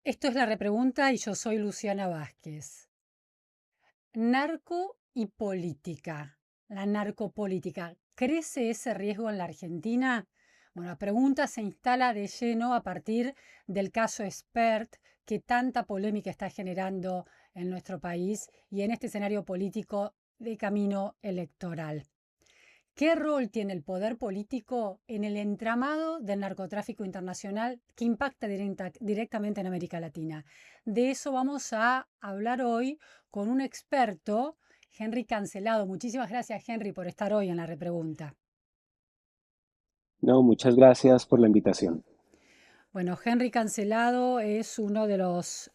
Esto es La Repregunta y yo soy Luciana Vázquez. Narco y política. La narcopolítica. ¿Crece ese riesgo en la Argentina? Bueno, la pregunta se instala de lleno a partir del caso Spert, que tanta polémica está generando en nuestro país y en este escenario político de camino electoral. ¿Qué rol tiene el poder político en el entramado del narcotráfico internacional que impacta directamente en América Latina? De eso vamos a hablar hoy con un experto, Henry Cancelado. Muchísimas gracias, Henry, por estar hoy en la repregunta. No, muchas gracias por la invitación. Bueno, Henry Cancelado es uno de los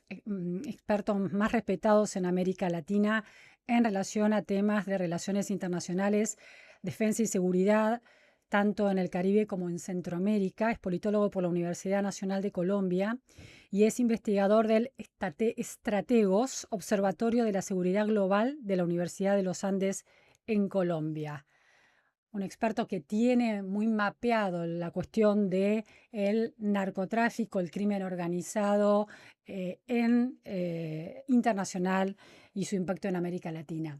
expertos más respetados en América Latina en relación a temas de relaciones internacionales, defensa y seguridad, tanto en el Caribe como en Centroamérica. Es politólogo por la Universidad Nacional de Colombia y es investigador del Estrategos, Observatorio de la Seguridad Global de la Universidad de los Andes en Colombia. Un experto que tiene muy mapeado la cuestión de el narcotráfico, el crimen organizado internacional y su impacto en América Latina.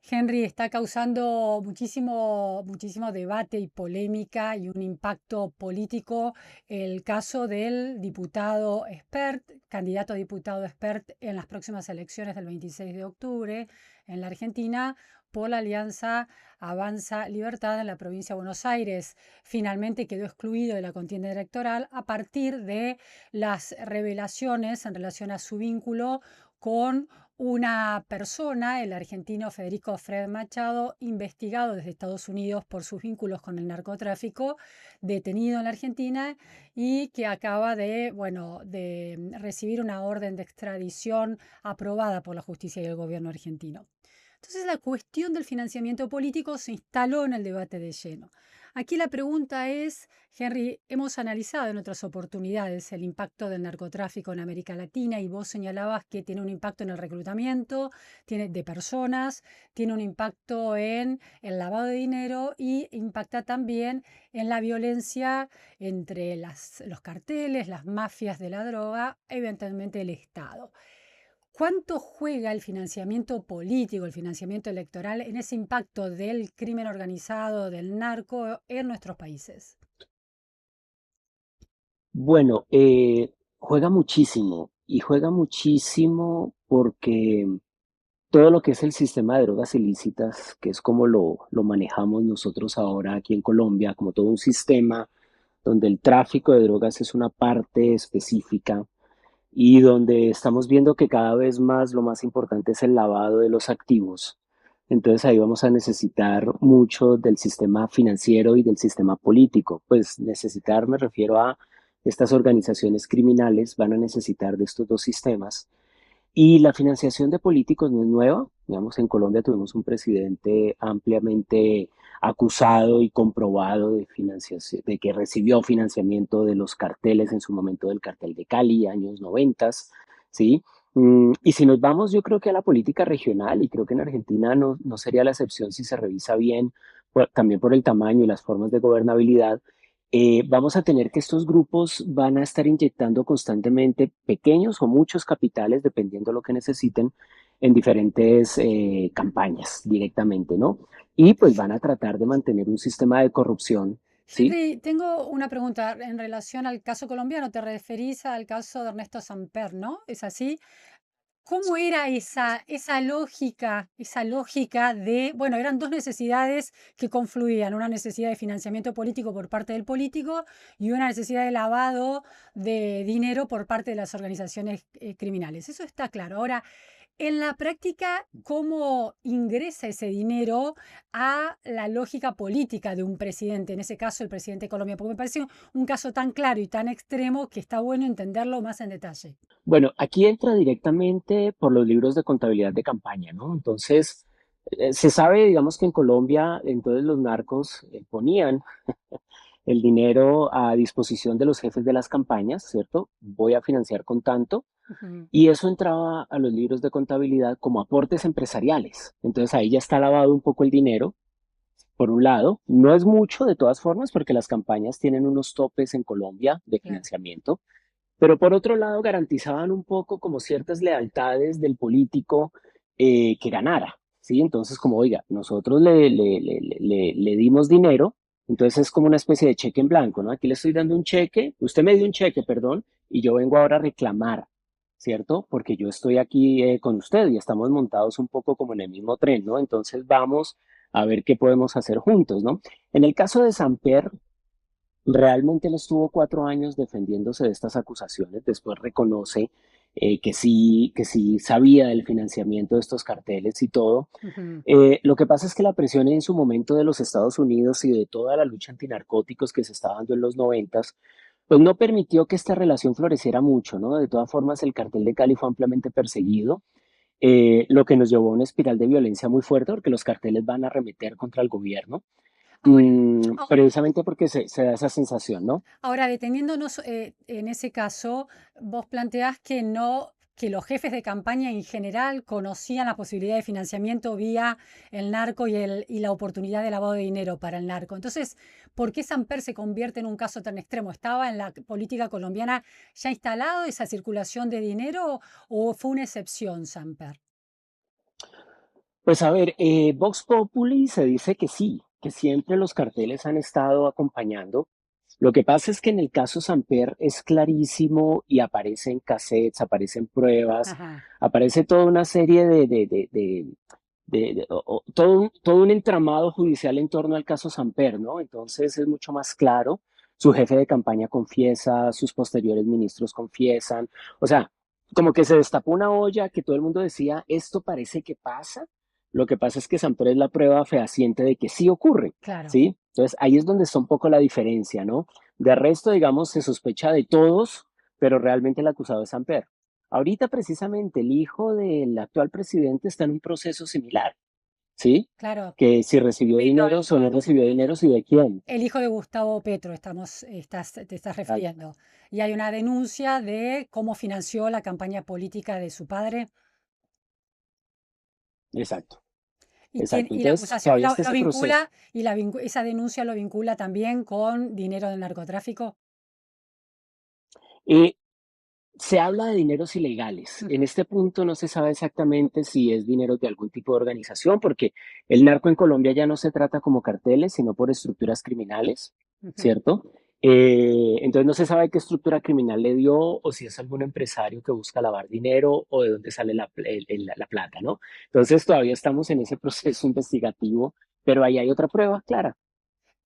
Henry, está causando muchísimo debate y polémica y un impacto político el caso del diputado Espert, candidato a diputado Espert en las próximas elecciones del 26 de octubre en la Argentina por la alianza Avanza Libertad en la provincia de Buenos Aires. Finalmente quedó excluido de la contienda electoral a partir de las revelaciones en relación a su vínculo con una persona, el argentino Federico Fred Machado, investigado desde Estados Unidos por sus vínculos con el narcotráfico, detenido en la Argentina y que acaba de recibir una orden de extradición aprobada por la justicia y el gobierno argentino. Entonces la cuestión del financiamiento político se instaló en el debate de lleno. Aquí la pregunta es, Henry, hemos analizado en otras oportunidades el impacto del narcotráfico en América Latina y vos señalabas que tiene un impacto en el reclutamiento de personas, tiene un impacto en el lavado de dinero y impacta también en la violencia entre los carteles, las mafias de la droga, eventualmente el Estado. ¿Cuánto juega el financiamiento político, el financiamiento electoral en ese impacto del crimen organizado, del narco en nuestros países? Bueno, juega muchísimo y juega muchísimo porque todo lo que es el sistema de drogas ilícitas, que es como lo manejamos nosotros ahora aquí en Colombia, como todo un sistema donde el tráfico de drogas es una parte específica y donde estamos viendo que cada vez más lo más importante es el lavado de los activos. Entonces ahí vamos a necesitar mucho del sistema financiero y del sistema político. Pues necesitar me refiero a estas organizaciones criminales van a necesitar de estos dos sistemas y la financiación de políticos no es nueva. Digamos, en Colombia tuvimos un presidente ampliamente acusado y comprobado de financiación, de que recibió financiamiento de los carteles en su momento del cartel de Cali, años 90, ¿sí? Y si nos vamos, yo creo que a la política regional, y creo que en Argentina no sería la excepción si se revisa bien, también por el tamaño y las formas de gobernabilidad, vamos a tener que estos grupos van a estar inyectando constantemente pequeños o muchos capitales, dependiendo de lo que necesiten, en diferentes campañas directamente, ¿no? Y pues van a tratar de mantener un sistema de corrupción, ¿sí? Henry, tengo una pregunta en relación al caso colombiano. Te referís al caso de Ernesto Samper, ¿no? ¿Es así? ¿Cómo era esa lógica de, bueno, eran dos necesidades que confluían, una necesidad de financiamiento político por parte del político y una necesidad de lavado de dinero por parte de las organizaciones criminales? Eso está claro. Ahora, en la práctica, ¿cómo ingresa ese dinero a la lógica política de un presidente? En ese caso, el presidente de Colombia, porque me parece un caso tan claro y tan extremo que está bueno entenderlo más en detalle. Bueno, aquí entra directamente por los libros de contabilidad de campaña, ¿no? Entonces, se sabe, digamos que en Colombia, entonces los narcos ponían el dinero a disposición de los jefes de las campañas, ¿cierto? Voy a financiar con tanto. Ujú. Y eso entraba a los libros de contabilidad como aportes empresariales. Entonces ahí ya está lavado un poco el dinero, por un lado. No es mucho de todas formas, porque las campañas tienen unos topes en Colombia de Claro. financiamiento, pero por otro lado garantizaban un poco como ciertas lealtades del político que ganara, ¿sí? Entonces, como, oiga, nosotros le dimos dinero, entonces es como una especie de cheque en blanco, ¿no? Aquí le estoy dando un cheque, usted me dio un cheque, perdón, y yo vengo ahora a reclamar, ¿cierto? Porque yo estoy aquí con usted y estamos montados un poco como en el mismo tren, ¿no? Entonces vamos a ver qué podemos hacer juntos, ¿no? En el caso de Samper, realmente él estuvo 4 años defendiéndose de estas acusaciones, después reconoce que sí sabía del financiamiento de estos carteles y todo. Ujú. Lo que pasa es que la presión en su momento de los Estados Unidos y de toda la lucha antinarcóticos que se estaba dando en los noventas, pues no permitió que esta relación floreciera mucho, ¿no? De todas formas, el cartel de Cali fue ampliamente perseguido, lo que nos llevó a una espiral de violencia muy fuerte porque los carteles van a arremeter contra el gobierno, Ahora, precisamente porque se da esa sensación, ¿no? Ahora, deteniéndonos en ese caso, vos planteás que no, que los jefes de campaña en general conocían la posibilidad de financiamiento vía el narco y la oportunidad de lavado de dinero para el narco. Entonces, ¿por qué Samper se convierte en un caso tan extremo? ¿Estaba en la política colombiana ya instalado esa circulación de dinero o fue una excepción, Samper? Pues a ver, Vox Populi se dice que sí, que siempre los carteles han estado acompañando. Lo que pasa es que en el caso Samper es clarísimo y aparecen cassettes, aparecen pruebas, Ajá. aparece toda una serie todo un entramado judicial en torno al caso Samper, ¿no? Entonces es mucho más claro. Su jefe de campaña confiesa, sus posteriores ministros confiesan. O sea, como que se destapó una olla que todo el mundo decía, esto parece que pasa. Lo que pasa es que Samper es la prueba fehaciente de que sí ocurre, Claro. ¿sí? Entonces ahí es donde está un poco la diferencia, ¿no? De resto, digamos, se sospecha de todos, pero realmente el acusado es Samper. Ahorita precisamente el hijo del actual presidente está en un proceso similar, ¿sí? Claro. Que si recibió Petro, dinero o no recibió dinero, y de quién. el hijo de Gustavo Petro, te estás refiriendo. Y hay una denuncia de cómo financió la campaña política de su padre. Exacto, Y, exacto. y la Entonces acusación todavía está lo ese proceso. vincula, esa denuncia lo vincula también con dinero del narcotráfico. Eh, Se habla de dineros ilegales. Ujú, En este punto no se sabe exactamente si es dinero de algún tipo de organización, porque el narco en Colombia ya no se trata como carteles, sino por estructuras criminales, ujú. ¿cierto? Entonces no se sabe qué estructura criminal le dio o si es algún empresario que busca lavar dinero o de dónde sale la plata, ¿no? Entonces todavía estamos en ese proceso investigativo, pero ahí hay otra prueba clara.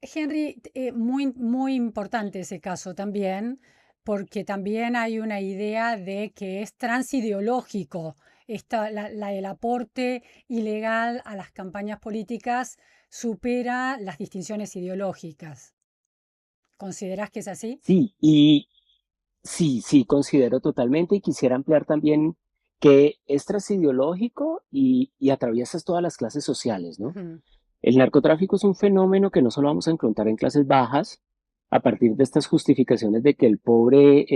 Henry, muy importante ese caso también, porque también hay una idea de que es transideológico el aporte ilegal a las campañas políticas supera las distinciones ideológicas. ¿Considerás que es así? Sí, y sí, sí, considero totalmente y quisiera ampliar también que es transideológico y atraviesa todas las clases sociales, ¿no? Ujú. El narcotráfico es un fenómeno que no solo vamos a encontrar en clases bajas, a partir de estas justificaciones de que el pobre,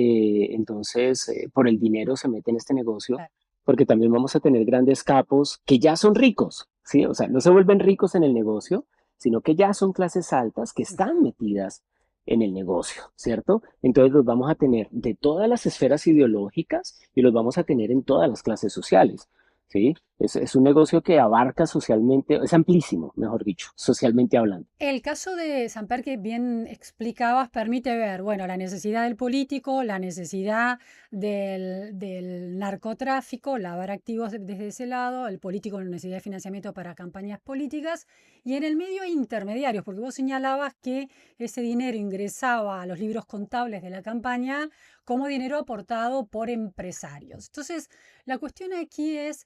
por el dinero se mete en este negocio, Claro. porque también vamos a tener grandes capos que ya son ricos, ¿sí? O sea, no se vuelven ricos en el negocio, sino que ya son clases altas que están metidas en el negocio, ¿cierto? Entonces los vamos a tener de todas las esferas ideológicas y los vamos a tener en todas las clases sociales, ¿sí? Es un negocio que abarca socialmente, es amplísimo, mejor dicho, socialmente hablando. El caso de Samper que bien explicabas permite ver, bueno, la necesidad del político, la necesidad del narcotráfico, lavar activos desde ese lado, el político la necesidad de financiamiento para campañas políticas y en el medio hay intermediarios, porque vos señalabas que ese dinero ingresaba a los libros contables de la campaña como dinero aportado por empresarios. Entonces, la cuestión aquí es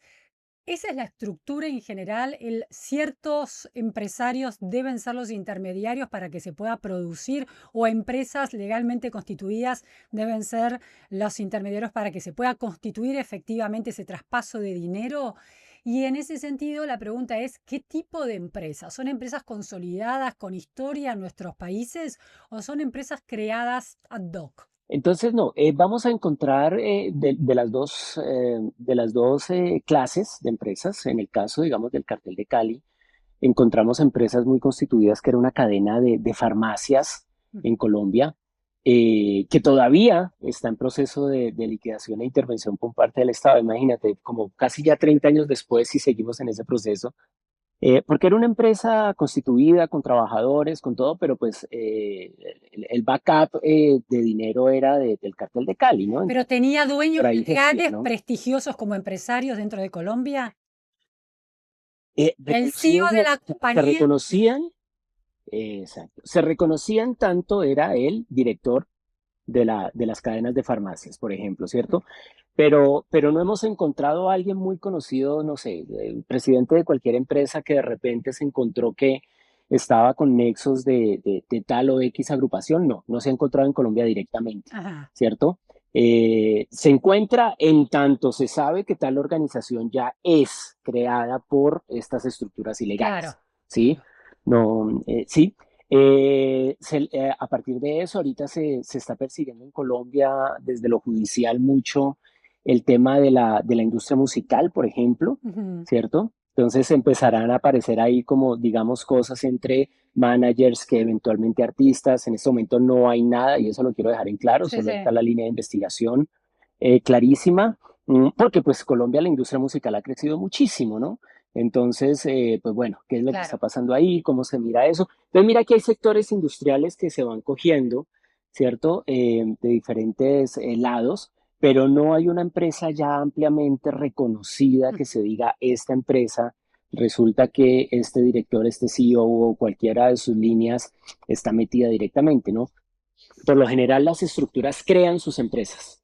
esa es la estructura en general. Ciertos empresarios deben ser los intermediarios para que se pueda producir o empresas legalmente constituidas deben ser los intermediarios para que se pueda constituir efectivamente ese traspaso de dinero. Y en ese sentido, la pregunta es, ¿qué tipo de empresas? ¿Son empresas consolidadas con historia en nuestros países o son empresas creadas ad hoc? Entonces, no, vamos a encontrar de las dos clases de empresas, en el caso, digamos, del cartel de Cali, encontramos empresas muy constituidas que era una cadena de farmacias en Colombia, que todavía está en proceso de liquidación e intervención por parte del Estado. Imagínate, como casi ya 30 años después, y seguimos en ese proceso, porque era una empresa constituida con trabajadores, con todo, pero pues el backup de dinero era del cartel de Cali, ¿no? Pero Entonces, tenía dueños por ahí gestión, legales ¿no? prestigiosos como empresarios dentro de Colombia. El CEO Reconocidos, de no, la se compañía. reconocían, exacto, se reconocían tanto, era el director de las cadenas de farmacias, por ejemplo, ¿cierto? Pero no hemos encontrado a alguien muy conocido, no sé, el presidente de cualquier empresa que de repente se encontró que estaba con nexos de tal o X agrupación, no, no se ha encontrado en Colombia directamente, Ajá, ¿cierto? Se encuentra en tanto se sabe que tal organización ya es creada por estas estructuras claro, ilegales, ¿sí? claro. No, sí, a partir de eso, ahorita se está persiguiendo en Colombia desde lo judicial mucho el tema de la industria musical, por ejemplo, Ujú. ¿cierto? Entonces empezarán a aparecer ahí como, digamos, cosas entre managers que eventualmente artistas. En este momento no hay nada y eso lo quiero dejar en claro, Sí, solo sí, está la línea de investigación clarísima, porque pues Colombia la industria musical ha crecido muchísimo, ¿no? Entonces, pues bueno, ¿qué es lo que está claro. pasando ahí? ¿Cómo se mira eso? Entonces, mira que hay sectores industriales que se van cogiendo, ¿cierto? De diferentes lados, pero no hay una empresa ya ampliamente reconocida que se diga, esta empresa, resulta que este director, este CEO o cualquiera de sus líneas está metida directamente, ¿no? Por lo general, las estructuras crean sus empresas,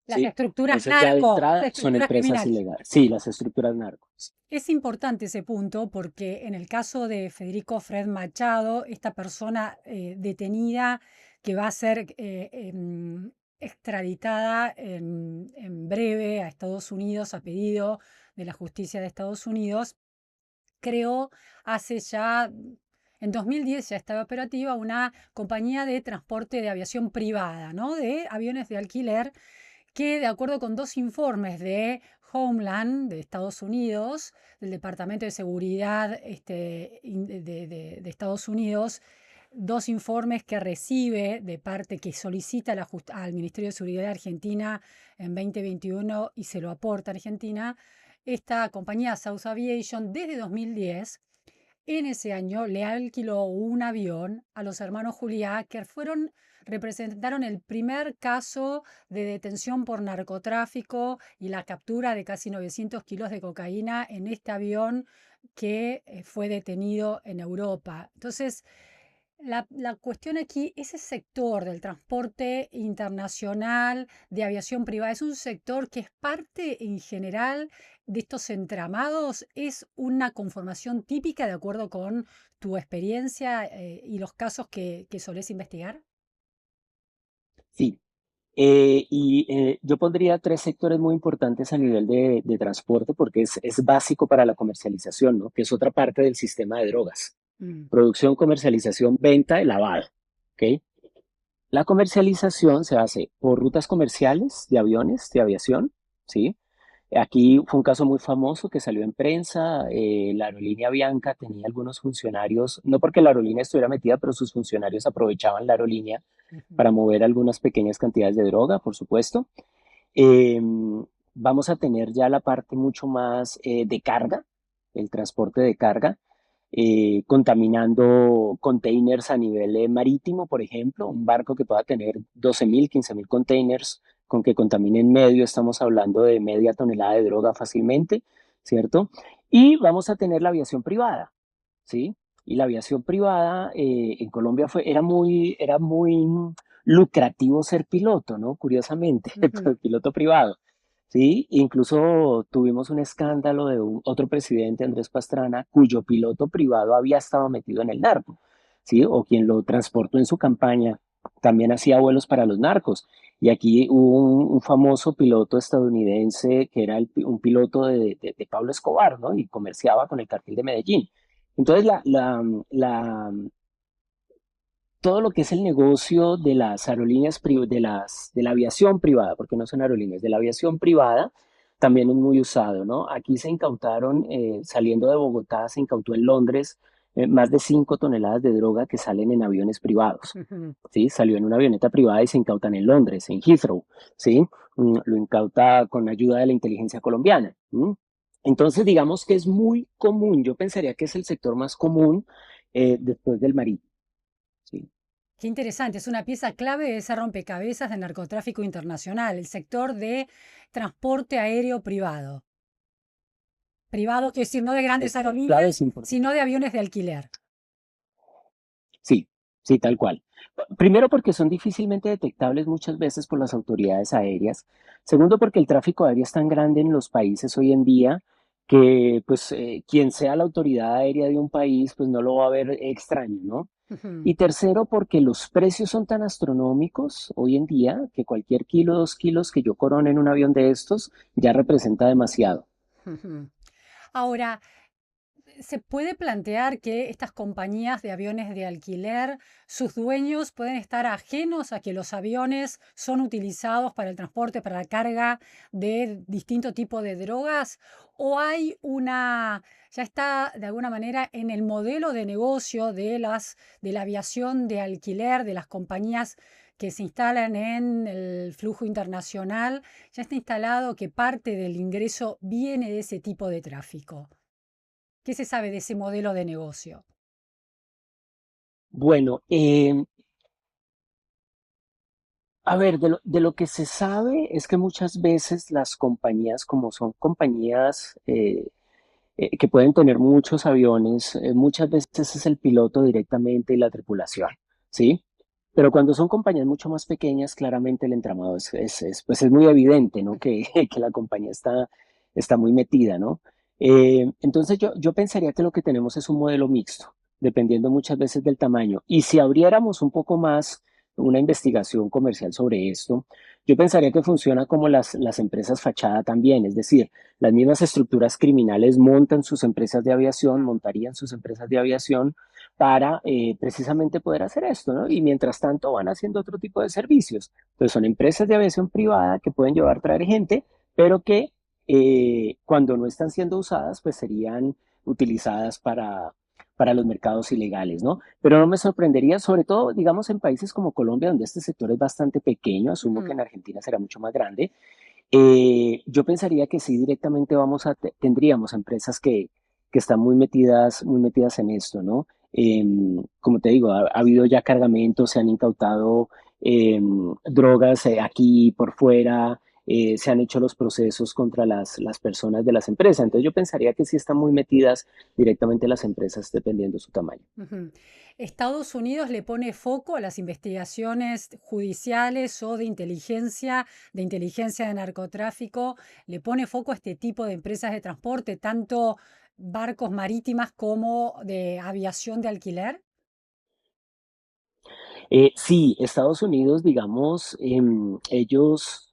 Las ¿sí? estructuras Entonces, ya de narco, entrada las son estructuras empresas criminales. ilegales. Sí, las estructuras narcos. Es importante ese punto porque en el caso de Federico Fred Machado, esta persona detenida que va a ser extraditada en breve a Estados Unidos a pedido de la justicia de Estados Unidos, creó hace ya, en 2010 ya estaba operativa una compañía de transporte de aviación privada, ¿no? De aviones de alquiler que de acuerdo con dos informes de Homeland de Estados Unidos, del Departamento de Seguridad de Estados Unidos, dos informes que recibe de parte que solicita al Ministerio de Seguridad de Argentina en 2021 y se lo aporta a Argentina, esta compañía South Aviation desde 2010 en ese año le alquiló un avión a los hermanos Juliá, que representaron el primer caso de detención por narcotráfico y la captura de casi 900 kilos de cocaína en este avión que fue detenido en Europa. Entonces, la cuestión aquí, ese sector del transporte internacional, de aviación privada, es un sector que es parte en general de estos entramados, es una conformación típica de acuerdo con tu experiencia y los casos que solés investigar. Sí, yo pondría tres sectores muy importantes a nivel de transporte porque es básico para la comercialización, ¿no? Que es otra parte del sistema de drogas. Mm, Producción, comercialización, venta y lavado. ¿Ok? La comercialización se hace por rutas comerciales de aviones, de aviación, ¿sí? Aquí fue un caso muy famoso que salió en prensa. La aerolínea Bianca tenía algunos funcionarios, no porque la aerolínea estuviera metida, pero sus funcionarios aprovechaban la aerolínea ujú. para mover algunas pequeñas cantidades de droga, por supuesto. Eh, Vamos a tener ya la parte mucho más de carga, el transporte de carga, contaminando containers a nivel marítimo, por ejemplo, un barco que pueda tener 12.000, 15.000 containers con que contaminen medio, estamos hablando de media tonelada de droga fácilmente, ¿cierto? Y vamos a tener la aviación privada, ¿sí? Y la aviación privada en Colombia era muy lucrativo ser piloto, ¿no? Curiosamente, Ujú. piloto privado. Sí, incluso tuvimos un escándalo de otro presidente, Andrés Pastrana, cuyo piloto privado había estado metido en el narco, ¿sí? O quien lo transportó en su campaña también hacía vuelos para los narcos. Y aquí hubo un famoso piloto estadounidense que era un piloto de Pablo Escobar, ¿no? Y comerciaba con el cartel de Medellín. Entonces, todo lo que es el negocio de las aerolíneas, de la aviación privada, porque no son aerolíneas, de la aviación privada, también es muy usado, ¿no? Aquí se incautaron, saliendo de Bogotá, se incautó en Londres más de 5 toneladas de droga que salen en aviones privados. Ujú. ¿Sí? Salió en una avioneta privada y se incautan en Londres, en Heathrow, ¿sí? Lo incauta con ayuda de la inteligencia colombiana. Entonces, digamos que es muy común, yo pensaría que es el sector más común después del marítimo, ¿sí? Qué interesante, es una pieza clave de ese rompecabezas del narcotráfico internacional, el sector de transporte aéreo privado. Privado, quiero decir, no de grandes Es clave, es aerolíneas, importante. sino de aviones de alquiler. Sí, sí, tal cual. Primero porque son difícilmente detectables muchas veces por las autoridades aéreas. Segundo porque el tráfico aéreo es tan grande en los países hoy en día que pues quien sea la autoridad aérea de un país pues no lo va a ver extraño, ¿no? Ujú, Y tercero porque los precios son tan astronómicos hoy en día que cualquier kilo, 2 kilos que yo corone en un avión de estos ya representa demasiado. ujú. Ahora, ¿se puede plantear que estas compañías de aviones de alquiler, sus dueños pueden estar ajenos a que los aviones son utilizados para el transporte, para la carga de distinto tipo de drogas? ¿O hay ya está de alguna manera en el modelo de negocio de la aviación de alquiler, de las compañías que se instalan en el flujo internacional, ya está instalado que parte del ingreso viene de ese tipo de tráfico? ¿Qué se sabe de ese modelo de negocio? Bueno, a ver, de lo que se sabe es que muchas veces las compañías, como son compañías que pueden tener muchos aviones, muchas veces es el piloto directamente y la tripulación, ¿sí? Pero cuando son compañías mucho más pequeñas, claramente el entramado pues es muy evidente, ¿no? Que, que la compañía está muy metida, ¿no? Entonces yo pensaría que lo que tenemos es un modelo mixto, dependiendo muchas veces del tamaño. Y si abriéramos un poco más una investigación comercial sobre esto, yo pensaría que funciona como las empresas fachada también, es decir, las mismas estructuras criminales montan sus empresas de aviación, montarían sus empresas de aviación para precisamente poder hacer esto, ¿no? Y mientras tanto van haciendo otro tipo de servicios. Entonces son empresas de aviación privada que pueden llevar, traer gente, pero que cuando no están siendo usadas, pues serían utilizadas para los mercados ilegales, ¿no? Pero no me sorprendería, sobre todo, digamos, en países como Colombia, donde este sector es bastante pequeño, asumo que Ujú, en Argentina será mucho más grande, yo pensaría que sí, directamente tendríamos empresas que están muy metidas en esto, ¿no? Como te digo, ha habido ya cargamentos, se han incautado drogas aquí y por fuera, se han hecho los procesos contra las personas de las empresas. Entonces yo pensaría que sí están muy metidas directamente las empresas dependiendo su tamaño. ujú. Estados Unidos le pone foco a las investigaciones judiciales o de inteligencia de narcotráfico, le pone foco a este tipo de empresas de transporte, tanto barcos marítimas como de aviación de alquiler. Sí, Estados Unidos, digamos, ellos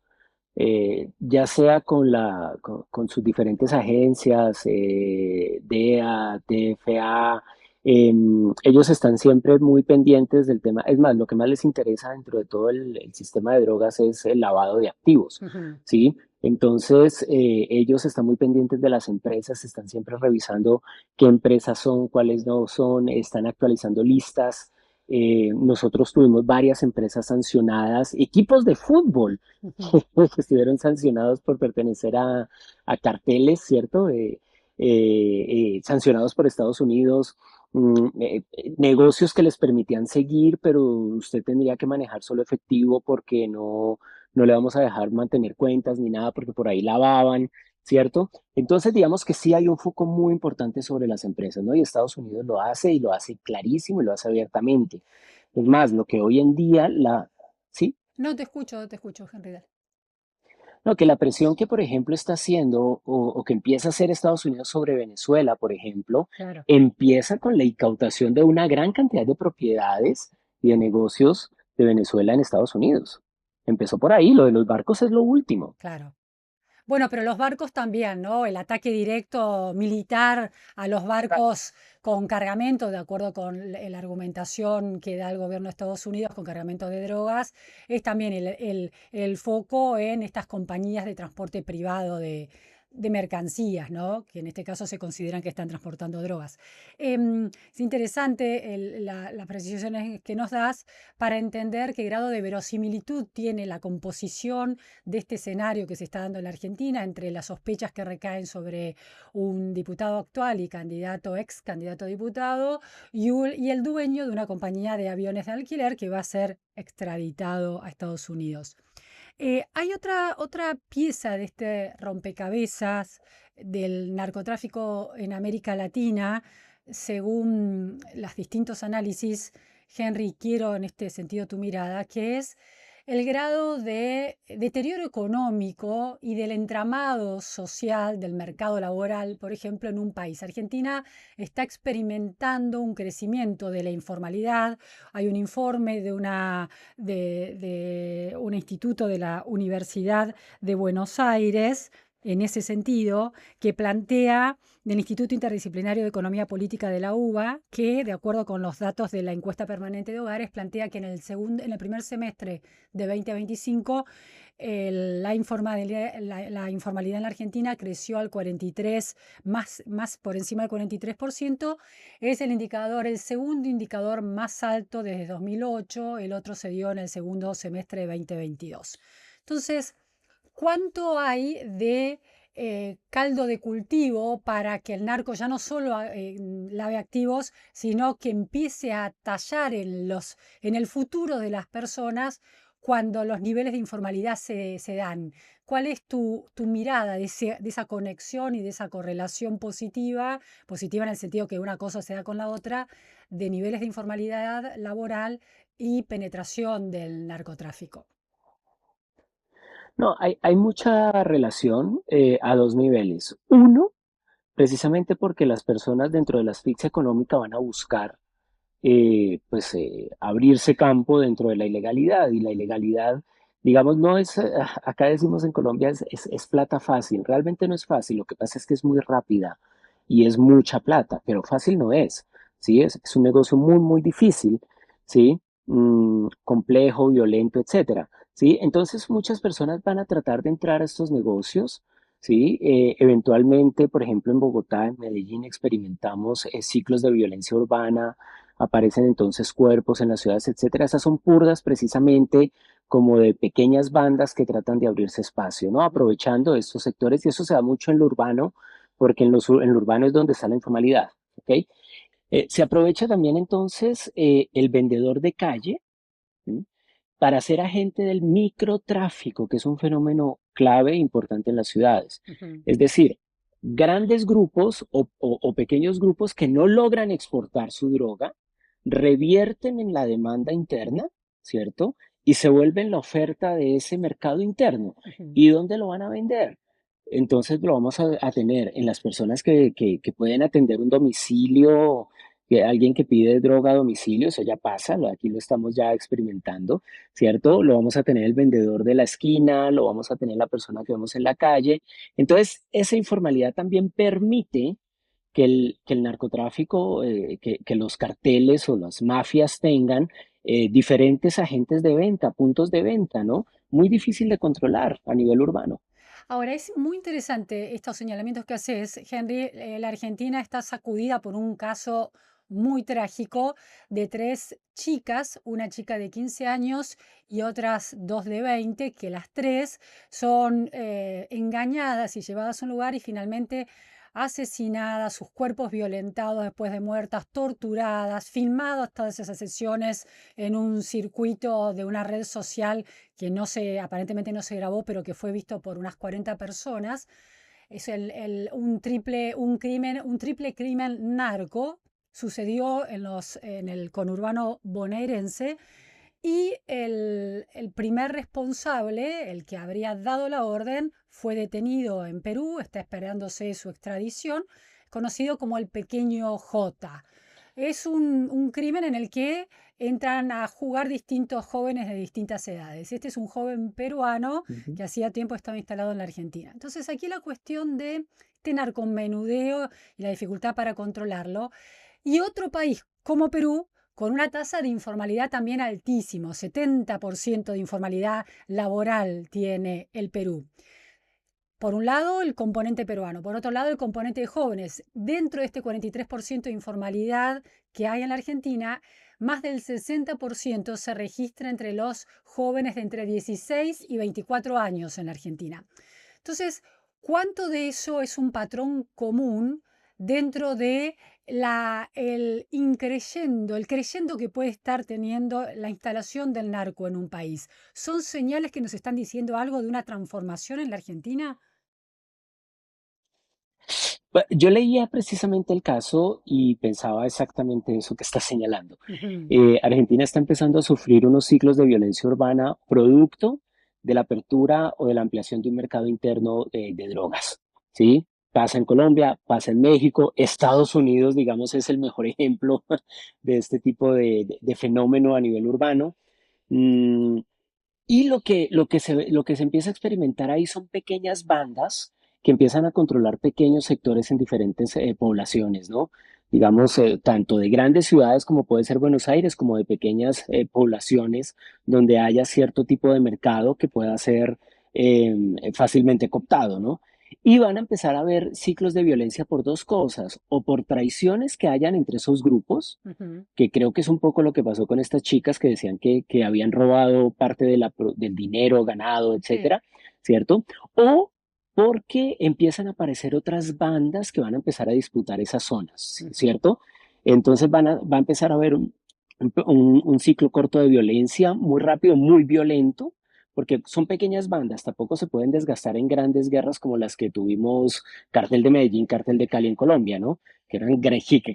ya sea con sus diferentes agencias, DEA, DFA, ellos están siempre muy pendientes del tema. Es más, lo que más les interesa dentro de todo el sistema de drogas es el lavado de activos, Ujú, ¿sí? Entonces, ellos están muy pendientes de las empresas, están siempre revisando qué empresas son, cuáles no son, están actualizando listas. Nosotros tuvimos varias empresas sancionadas, equipos de fútbol ujú. que estuvieron sancionados por pertenecer a carteles, ¿cierto? Sancionados por Estados Unidos, negocios que les permitían seguir, pero usted tendría que manejar solo efectivo porque no le vamos a dejar mantener cuentas ni nada porque por ahí lavaban, ¿cierto? Entonces, digamos que sí hay un foco muy importante sobre las empresas, ¿no? Y Estados Unidos lo hace y lo hace clarísimo y lo hace abiertamente. Es más, lo que hoy en día ¿sí? No te escucho, Henry. Dale. No, que la presión que, por ejemplo, está haciendo o que empieza a hacer Estados Unidos sobre Venezuela, por ejemplo, Claro. empieza con la incautación de una gran cantidad de propiedades y de negocios de Venezuela en Estados Unidos. Empezó por ahí, lo de los barcos es lo último. Claro. Bueno, pero los barcos también, ¿no? El ataque directo militar a los barcos con cargamento, de acuerdo con la argumentación que da el gobierno de Estados Unidos con cargamento de drogas, es también el foco en estas compañías de transporte privado de mercancías, ¿no? Que en este caso se consideran que están transportando drogas. Es interesante las precisiones que nos das para entender qué grado de verosimilitud tiene la composición de este escenario que se está dando en la Argentina entre las sospechas que recaen sobre un diputado actual y candidato, ex candidato a diputado, y el dueño de una compañía de aviones de alquiler que va a ser extraditado a Estados Unidos. Hay otra pieza de este rompecabezas del narcotráfico en América Latina, según los distintos análisis. Henry, quiero en este sentido tu mirada, que es el grado de deterioro económico y del entramado social del mercado laboral, por ejemplo, en un país. Argentina está experimentando un crecimiento de la informalidad. Hay un informe de un instituto de la Universidad de Buenos Aires, en ese sentido, que plantea del Instituto Interdisciplinario de Economía Política de la UBA, que, de acuerdo con los datos de la encuesta permanente de hogares, plantea que en el primer semestre de 2025 la informalidad en la Argentina creció al 43, más por encima del 43%. Es el segundo indicador más alto desde 2008. El otro se dio en el segundo semestre de 2022. Entonces, ¿cuánto hay de caldo de cultivo para que el narco ya no solo lave activos, sino que empiece a tallar en el futuro de las personas cuando los niveles de informalidad se dan? ¿Cuál es tu mirada de esa conexión y de esa correlación positiva en el sentido que una cosa se da con la otra, de niveles de informalidad laboral y penetración del narcotráfico? No, hay mucha relación a dos niveles. Uno, precisamente porque las personas dentro de la asfixia económica van a buscar abrirse campo dentro de la ilegalidad. Y la ilegalidad, digamos, no es, acá decimos en Colombia, es plata fácil. Realmente no es fácil, lo que pasa es que es muy rápida y es mucha plata, pero fácil no es, ¿sí? Es un negocio muy, muy difícil, ¿sí? Complejo, violento, etcétera, ¿sí? Entonces muchas personas van a tratar de entrar a estos negocios, ¿sí? Eventualmente, por ejemplo, en Bogotá, en Medellín, experimentamos ciclos de violencia urbana, aparecen entonces cuerpos en las ciudades, etcétera. Esas son purgas precisamente como de pequeñas bandas que tratan de abrirse espacio, ¿no? Aprovechando estos sectores, y eso se da mucho en lo urbano, porque en lo urbano es donde está la informalidad, ¿ok? Se aprovecha también entonces el vendedor de calle, ¿sí? Para ser agente del microtráfico, que es un fenómeno clave e importante en las ciudades. Ujú. Es decir, grandes grupos o pequeños grupos que no logran exportar su droga, revierten en la demanda interna, ¿cierto? Y se vuelven la oferta de ese mercado interno. Ujú. ¿Y dónde lo van a vender? Entonces lo vamos a tener en las personas que pueden atender un domicilio, que alguien que pide droga a domicilio, eso ya pasa, aquí lo estamos ya experimentando, ¿cierto? Lo vamos a tener el vendedor de la esquina, lo vamos a tener la persona que vemos en la calle. Entonces, esa informalidad también permite que el narcotráfico, que los carteles o las mafias tengan diferentes agentes de venta, puntos de venta, ¿no? Muy difícil de controlar a nivel urbano. Ahora, es muy interesante estos señalamientos que haces, Henry. La Argentina está sacudida por un caso muy trágico de tres chicas, una chica de 15 años y otras dos de 20, que las tres son engañadas y llevadas a un lugar y finalmente asesinadas, sus cuerpos violentados después de muertas, torturadas, filmadas todas esas sesiones en un circuito de una red social que aparentemente no se grabó, pero que fue visto por unas 40 personas. Es un triple crimen narco. Sucedió en el conurbano bonaerense, y el primer responsable, el que habría dado la orden, fue detenido en Perú, está esperándose su extradición, conocido como el Pequeño J. Es un crimen en el que entran a jugar distintos jóvenes de distintas edades. Este es un joven peruano Ujú. que hacía tiempo estaba instalado en la Argentina. Entonces aquí la cuestión de este narcomenudeo y la dificultad para controlarlo. Y otro país como Perú, con una tasa de informalidad también altísimo, 70% de informalidad laboral tiene el Perú. Por un lado, el componente peruano, por otro lado, el componente de jóvenes. Dentro de este 43% de informalidad que hay en la Argentina, más del 60% se registra entre los jóvenes de entre 16 y 24 años en la Argentina. Entonces, ¿cuánto de eso es un patrón común dentro de el creyendo que puede estar teniendo la instalación del narco en un país? ¿Son señales que nos están diciendo algo de una transformación en la Argentina? Yo leía precisamente el caso y pensaba exactamente eso que estás señalando. Ujú. Argentina está empezando a sufrir unos ciclos de violencia urbana producto de la apertura o de la ampliación de un mercado interno de drogas, ¿sí? Pasa en Colombia, pasa en México, Estados Unidos, digamos, es el mejor ejemplo de este tipo de fenómeno a nivel urbano. Mm, y lo que se empieza a experimentar ahí son pequeñas bandas que empiezan a controlar pequeños sectores en diferentes poblaciones, ¿no? Digamos, tanto de grandes ciudades como puede ser Buenos Aires, como de pequeñas poblaciones donde haya cierto tipo de mercado que pueda ser fácilmente cooptado, ¿no? Y van a empezar a ver ciclos de violencia por dos cosas, o por traiciones que hayan entre esos grupos, Ujú. que creo que es un poco lo que pasó con estas chicas que decían que habían robado parte de del dinero ganado, Sí. etcétera, ¿cierto? O porque empiezan a aparecer otras bandas que van a empezar a disputar esas zonas, Ujú. ¿cierto? Entonces va a empezar a haber un ciclo corto de violencia muy rápido, muy violento, porque son pequeñas bandas, tampoco se pueden desgastar en grandes guerras como las que tuvimos Cartel de Medellín, Cartel de Cali en Colombia, ¿no? Que eran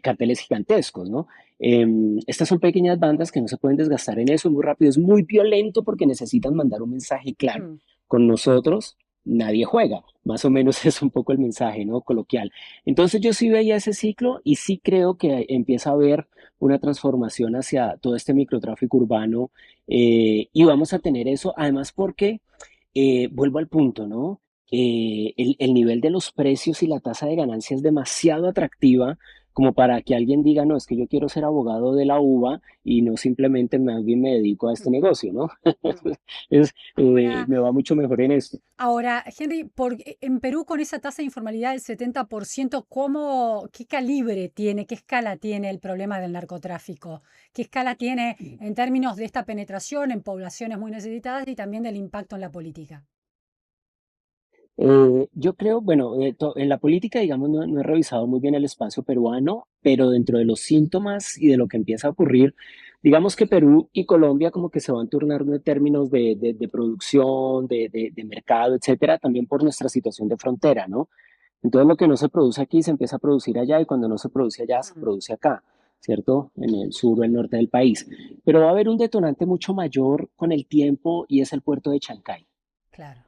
carteles gigantescos, ¿no? Estas son pequeñas bandas que no se pueden desgastar en eso muy rápido, es muy violento porque necesitan mandar un mensaje claro. Mm. Con nosotros nadie juega, más o menos es un poco el mensaje, ¿no? Coloquial. Entonces yo sí veía ese ciclo y sí creo que empieza a haber una transformación hacia todo este microtráfico urbano y vamos a tener eso, además porque, vuelvo al punto, ¿no? El nivel de los precios y la tasa de ganancia es demasiado atractiva como para que alguien diga, no, es que yo quiero ser abogado de la uva y no simplemente me dedico a este Ujú. negocio, ¿no? Mm. Ahora, Me va mucho mejor en esto. ahora, Henry, en Perú con esa tasa de informalidad del 70%, qué calibre tiene, qué escala tiene el problema del narcotráfico? ¿Qué escala tiene en términos de esta penetración en poblaciones muy necesitadas y también del impacto en la política? Yo creo, bueno, en la política, digamos, no he revisado muy bien el espacio peruano, pero dentro de los síntomas y de lo que empieza a ocurrir, digamos que Perú y Colombia como que se van turnando en términos de producción, de mercado, etcétera, también por nuestra situación de frontera, ¿no? Entonces lo que no se produce aquí se empieza a producir allá y cuando no se produce allá se Mm. produce acá, ¿cierto? En el sur o el norte del país. Pero va a haber un detonante mucho mayor con el tiempo y es el puerto de Chancay. Claro.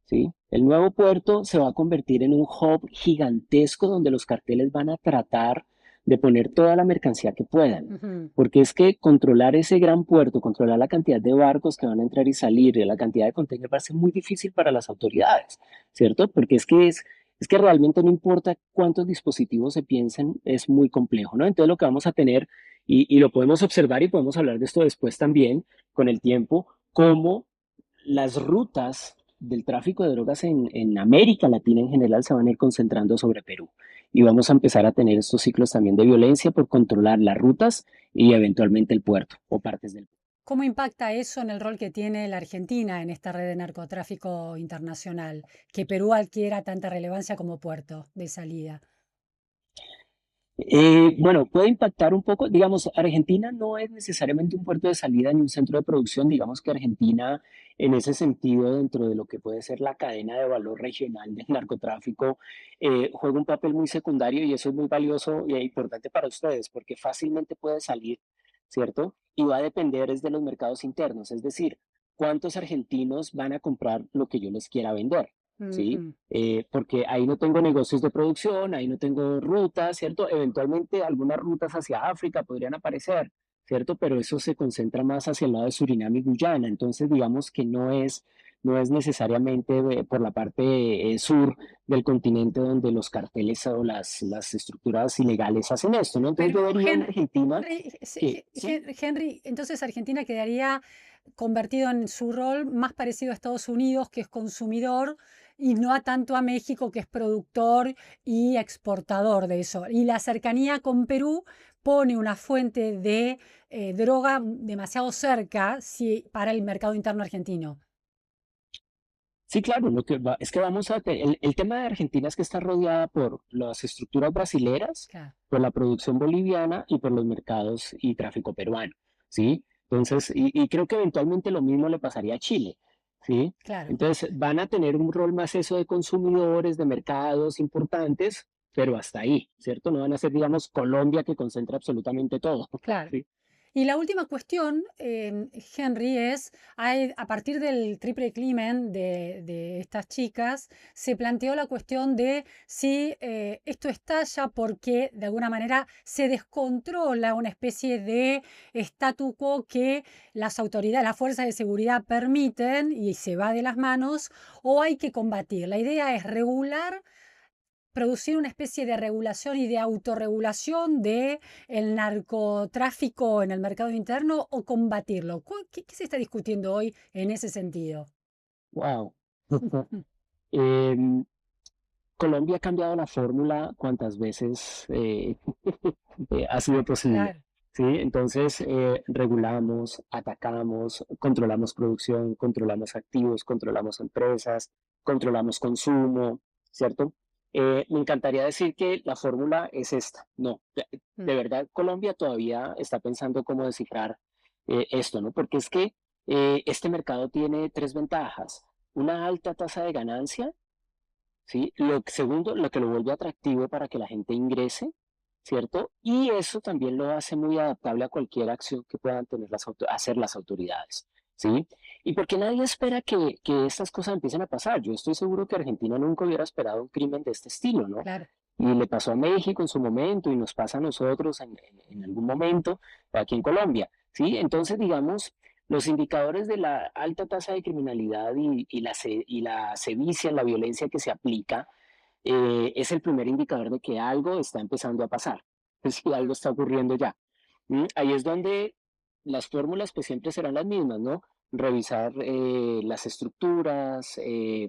¿Sí? El nuevo puerto se va a convertir en un hub gigantesco donde los carteles van a tratar de poner toda la mercancía que puedan. Ujú. Porque es que controlar ese gran puerto, controlar la cantidad de barcos que van a entrar y salir, y la cantidad de contenedores va a ser muy difícil para las autoridades, ¿cierto? Porque es que realmente no importa cuántos dispositivos se piensen, es muy complejo, ¿no? Entonces lo que vamos a tener, y lo podemos observar y podemos hablar de esto después también, con el tiempo, cómo las rutas del tráfico de drogas en América Latina en general se van a ir concentrando sobre Perú. Y vamos a empezar a tener estos ciclos también de violencia por controlar las rutas y eventualmente el puerto o partes del puerto. ¿Cómo impacta eso en el rol que tiene la Argentina en esta red de narcotráfico internacional? Que Perú adquiera tanta relevancia como puerto de salida. Bueno, puede impactar un poco, digamos, Argentina no es necesariamente un puerto de salida ni un centro de producción, digamos que Argentina en ese sentido, dentro de lo que puede ser la cadena de valor regional del narcotráfico, juega un papel muy secundario y eso es muy valioso e importante para ustedes porque fácilmente puede salir, ¿cierto? Y va a depender es de los mercados internos, es decir, cuántos argentinos van a comprar lo que yo les quiera vender. ¿Sí? Ujú. Porque ahí no tengo negocios de producción, ahí no tengo rutas, ¿cierto? Eventualmente algunas rutas hacia África podrían aparecer, ¿cierto? Pero eso se concentra más hacia el lado de Surinam y Guyana, entonces digamos que no es necesariamente por la parte sur del continente donde los carteles o las estructuras ilegales hacen esto, ¿no? Entonces Pero yo vería una Argentina que, ¿sí? Henry, entonces Argentina quedaría convertido en su rol más parecido a Estados Unidos, que es consumidor, y no a tanto a México, que es productor y exportador de eso. Y la cercanía con Perú pone una fuente de droga demasiado cerca para el mercado interno argentino. Sí, claro, es que el tema de Argentina es que está rodeada por las estructuras brasileras, Claro, por la producción boliviana y por los mercados y tráfico peruano, ¿sí? Entonces, y creo que eventualmente lo mismo le pasaría a Chile, ¿sí? claro, Entonces, van a tener un rol más eso de consumidores, de mercados importantes, pero hasta ahí, ¿cierto? No van a ser, digamos, Colombia que concentra absolutamente todo, claro. ¿sí? Y la última cuestión, Henry, a partir del triple crimen de estas chicas, se planteó la cuestión de si esto estalla porque de alguna manera se descontrola una especie de statu quo que las autoridades, las fuerzas de seguridad permiten y se va de las manos, o hay que combatir. La idea es regular, producir una especie de regulación y de autorregulación de el narcotráfico en el mercado interno o combatirlo. ¿Qué se está discutiendo hoy en ese sentido? Wow. Em, Colombia ha cambiado la fórmula cuantas veces ha sido posible. Claro, ¿Sí? Entonces, regulamos, atacamos, controlamos producción, controlamos activos, controlamos empresas, controlamos consumo, ¿cierto? Me encantaría decir que la fórmula es esta. No, de mm, verdad, Colombia todavía está pensando cómo descifrar esto, ¿no? Porque es que este mercado tiene tres ventajas. Una alta tasa de ganancia, ¿sí? Segundo, lo que lo vuelve atractivo para que la gente ingrese, ¿cierto? Y eso también lo hace muy adaptable a cualquier acción que puedan tener hacer las autoridades, ¿sí? Y porque nadie espera que estas cosas empiecen a pasar. Yo estoy seguro que Argentina nunca hubiera esperado un crimen de este estilo, ¿no? claro. Y le pasó a México en su momento y nos pasa a nosotros en algún momento aquí en Colombia, ¿sí? Entonces, digamos, los indicadores de la alta tasa de criminalidad y la sevicia, la violencia que se aplica, es el primer indicador de que algo está empezando a pasar, es decir, algo Mm, está ocurriendo ya. ¿Mm? Ahí es donde las fórmulas pues siempre serán las mismas, ¿no? Revisar las estructuras,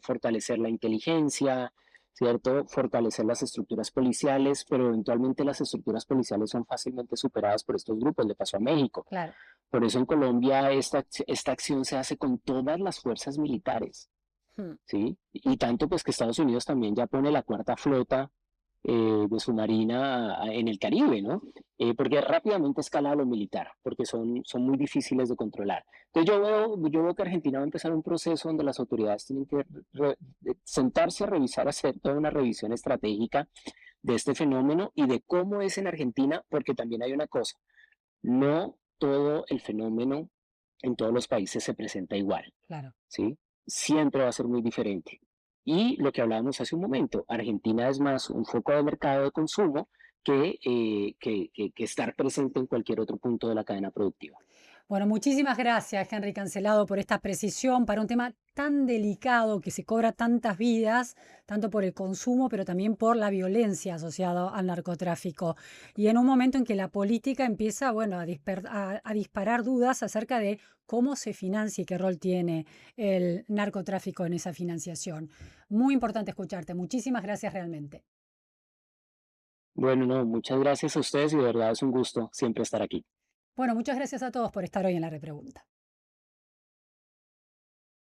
fortalecer la inteligencia, ¿cierto? Fortalecer las estructuras policiales, pero eventualmente las estructuras policiales son fácilmente superadas por estos grupos, le pasó a México. claro. Por eso en Colombia esta acción se hace con todas las fuerzas militares, Mm. ¿sí? Y tanto pues que Estados Unidos también ya pone la cuarta flota de su marina en el Caribe, ¿no? Porque rápidamente escala a lo militar, porque son muy difíciles de controlar. Entonces yo veo que Argentina va a empezar un proceso donde las autoridades tienen que sentarse a revisar, hacer toda una revisión estratégica de este fenómeno y de cómo es en Argentina, porque también hay una cosa, no todo el fenómeno en todos los países se presenta igual, Claro. ¿sí? Siempre va a ser muy diferente. Y lo que hablábamos hace un momento, Argentina es más un foco de mercado de consumo que estar presente en cualquier otro punto de la cadena productiva. Bueno, muchísimas gracias, Henry Cancelado, por esta precisión para un tema tan delicado que se cobra tantas vidas, tanto por el consumo, pero también por la violencia asociada al narcotráfico. Y en un momento en que la política empieza, bueno, a disparar dudas acerca de cómo se financia y qué rol tiene el narcotráfico en esa financiación. Muy importante escucharte. Muchísimas gracias realmente. Bueno, no, muchas gracias a ustedes y de verdad es un gusto siempre estar aquí. Bueno, muchas gracias a todos por estar hoy en la repregunta.